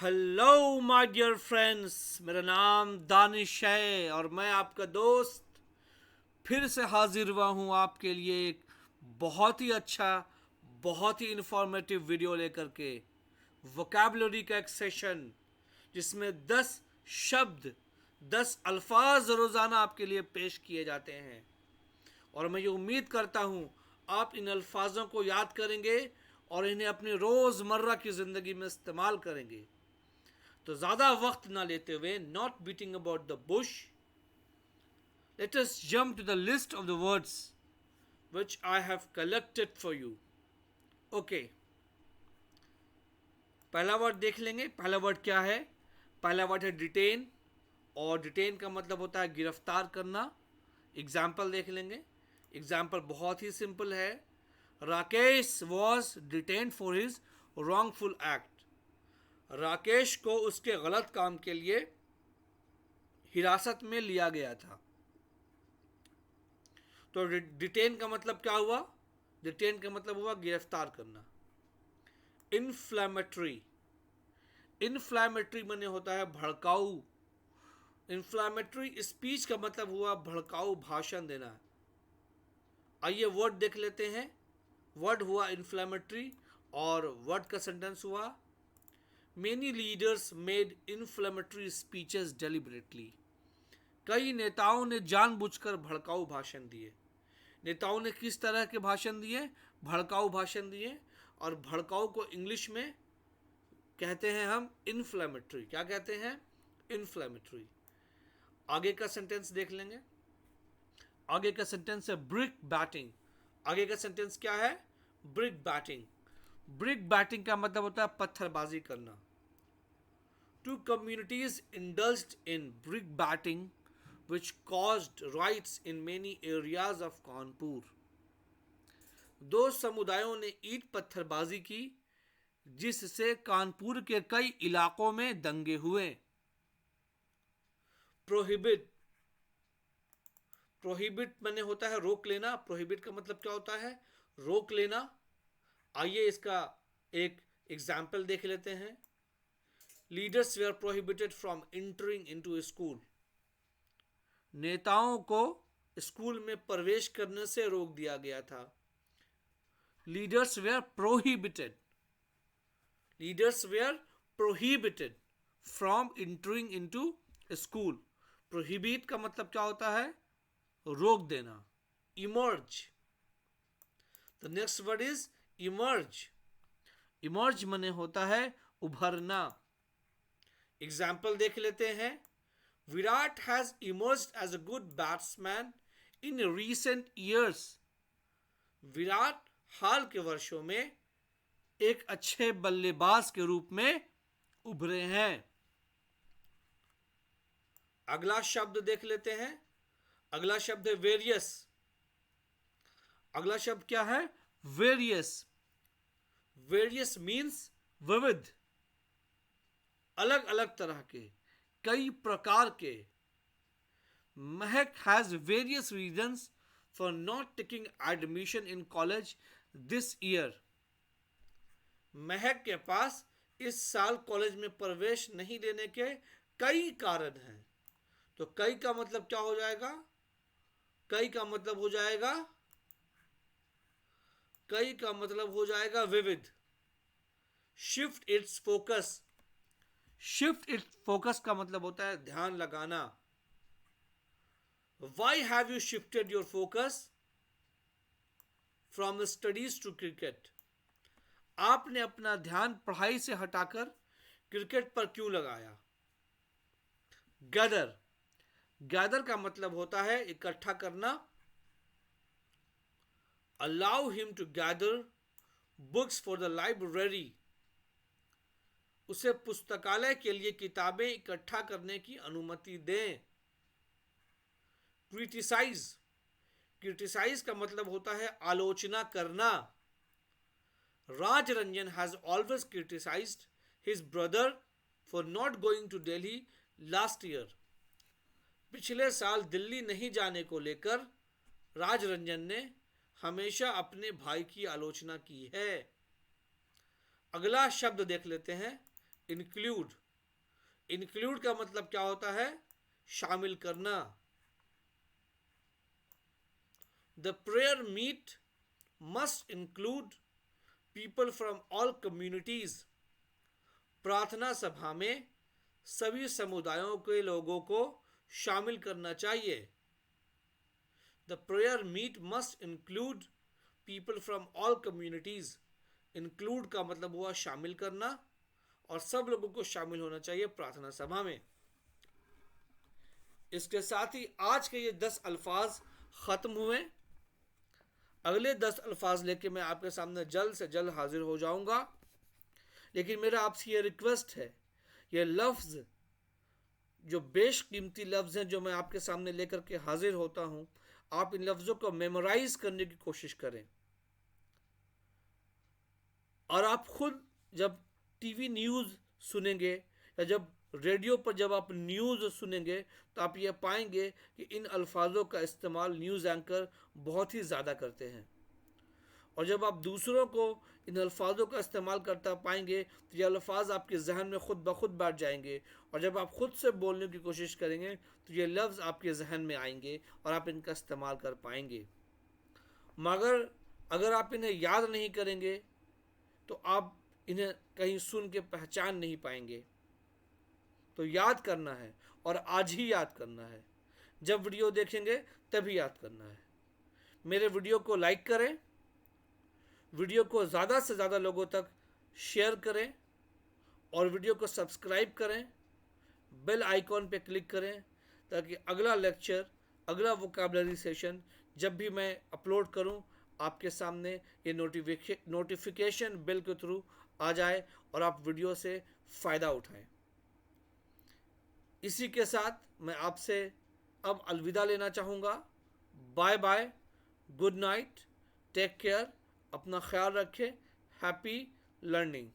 Hello my dear friends, मेरा नाम दानिश है और मैं आपका दोस्त फिर से हाजिर हुआ हूँ आपके लिए एक बहुत ही अच्छा, बहुत ही इंफॉर्मेटिव वीडियो लेकर के। वोकैबुलरी का एक सेशन जिसमें 10 शब्द, 10 अल्फाज रोज़ाना आपके लिए पेश किए जाते हैं और मैं ये उम्मीद करता हूँ आप इन अल्फाजों को याद करेंगे और इन्हें अपनी रोज़मर्रा की ज़िंदगी में इस्तेमाल करेंगे। तो ज़्यादा वक्त ना लेते हुए, not beating about the Bush, let us jump to the list of the words which I have collected for you. Okay, पहला वर्ड देख लेंगे। पहला वर्ड क्या है? पहला वर्ड है डिटेन, और डिटेन का मतलब होता है गिरफ्तार करना। एग्जाम्पल देख लेंगे। एग्जाम्पल बहुत ही सिंपल है। Rakesh was detain for his wrongful act. Rakesh को उसके गलत काम के लिए हिरासत में लिया गया था। तो डिटेन का मतलब क्या हुआ? डिटेन का मतलब हुआ गिरफ्तार करना। इन्फ्लैमेटरी, इन्फ्लैमेटरी माने होता है भड़काऊ। इन्फ्लैमेटरी स्पीच का मतलब हुआ भड़काऊ भाषण देना। आइए वर्ड देख लेते हैं। वर्ड हुआ इन्फ्लैमेटरी और वर्ड का सेंटेंस हुआ many leaders made inflammatory speeches deliberately. कई नेताओं ने जानबूझकर भड़काऊ भाषण दिए। नेताओं ने किस तरह के भाषण दिए? भड़काऊ भाषण दिए। और भड़काऊ को इंग्लिश में कहते हैं हम इन्फ्लेमेटरी। क्या कहते हैं? इन्फ्लेमेटरी। आगे का सेंटेंस देख लेंगे। आगे का सेंटेंस है ब्रिक बैटिंग। आगे का सेंटेंस क्या है? Brick batting. ब्रिक बैटिंग का मतलब होता है पत्थरबाजी करना। Two communities indulged in brick batting which caused riots in many areas of Kanpur. दो समुदायों ने ईंट पत्थरबाजी की जिससे कानपुर के कई इलाकों में दंगे हुए। प्रोहिबिट, प्रोहिबिट माने होता है रोक लेना। प्रोहिबिट का मतलब क्या होता है? रोक लेना। आइए इसका एक एग्जाम्पल देख लेते हैं। Leaders were prohibited from entering into school. नेताओं को स्कूल में प्रवेश करने से रोक दिया गया था। Leaders were prohibited, leaders were prohibited from entering into school. Prohibit का मतलब क्या होता है? रोक देना। Emerge, the next word is emerge. Emerge माने होता है उभरना। एग्जाम्पल देख लेते हैं। Virat has emerged as a good batsman in recent years. Virat हाल के वर्षों में एक अच्छे बल्लेबाज के रूप में उभरे हैं। अगला शब्द देख लेते हैं। अगला शब्द है वेरियस। अगला शब्द क्या है? वेरियस। वेरियस मीन्स विविध, अलग अलग तरह के, कई प्रकार के। महक has various reasons for not taking admission in college this year. महक के पास इस साल कॉलेज में प्रवेश नहीं लेने के कई कारण हैं। तो कई का मतलब क्या हो जाएगा? कई का मतलब हो जाएगा, कई का मतलब हो जाएगा विविध। Shift its focus. Shift its focus का मतलब होता है ध्यान लगाना। Why have you shifted your focus from studies to cricket. आपने अपना ध्यान पढ़ाई से हटाकर क्रिकेट पर क्यों लगाया? गैदर, गैदर का मतलब होता है इकट्ठा करना। Allow him to gather books for the library. उसे पुस्तकालय के लिए किताबें इकट्ठा करने की अनुमति दें। क्रिटिसाइज, क्रिटिसाइज का मतलब होता है आलोचना करना। Raj Ranjan has always criticised his brother for not going to Delhi last year. पिछले साल दिल्ली नहीं जाने को लेकर राज रंजन ने हमेशा अपने भाई की आलोचना की है। अगला शब्द देख लेते हैं। इंक्लूड, इंक्लूड का मतलब क्या होता है? शामिल करना। The prayer meet must include people from all communities. प्रार्थना सभा में सभी समुदायों के लोगों को शामिल करना चाहिए। The prayer meet must include people from all communities. Include का मतलब हुआ शामिल करना, और सब लोगों को शामिल होना चाहिए प्रार्थना सभा में। इसके साथ ही आज के ये 10 अल्फाज ख़त्म हुए। अगले 10 अल्फाज लेके मैं आपके सामने जल्द से जल्द हाजिर हो जाऊंगा। लेकिन मेरा आपसे ये रिक्वेस्ट है, ये लफ्ज़ जो बेशकीमती लफ्ज़ हैं जो मैं आपके सामने लेकर के हाजिर होता हूँ, आप इन लफ्ज़ों को मेमोराइज करने की कोशिश करें। और आप खुद जब टीवी न्यूज़ सुनेंगे या जब रेडियो पर जब आप न्यूज़ सुनेंगे, तो आप ये पाएंगे कि इन अल्फाजों का इस्तेमाल न्यूज़ एंकर बहुत ही ज़्यादा करते हैं। और जब आप दूसरों को इन अल्फाजों का इस्तेमाल करता पाएंगे, तो ये अल्फाज आपके जहन में खुद ब खुद बैठ जाएंगे। और जब आप खुद से बोलने की कोशिश करेंगे, तो ये लफ्ज़ आपके जहन में आएंगे और आप इनका इस्तेमाल कर पाएंगे। मगर अगर आप इन्हें याद नहीं करेंगे, तो आप इन्हें कहीं सुन के पहचान नहीं पाएंगे। तो याद करना है, और आज ही याद करना है। जब वीडियो देखेंगे तभी याद करना है। मेरे वीडियो को लाइक करें, वीडियो को ज़्यादा से ज़्यादा लोगों तक शेयर करें, और वीडियो को सब्सक्राइब करें, बेल आइकॉन पे क्लिक करें, ताकि अगला लेक्चर, अगला वोकैबुलरी सेशन जब भी मैं अपलोड करूं, आपके सामने ये नोटिफिकेशन बेल के थ्रू आ जाए और आप वीडियो से फ़ायदा उठाएं। इसी के साथ मैं आपसे अब अलविदा लेना चाहूँगा। Bye bye, good night, take care, अपना ख्याल रखें, हैप्पी लर्निंग।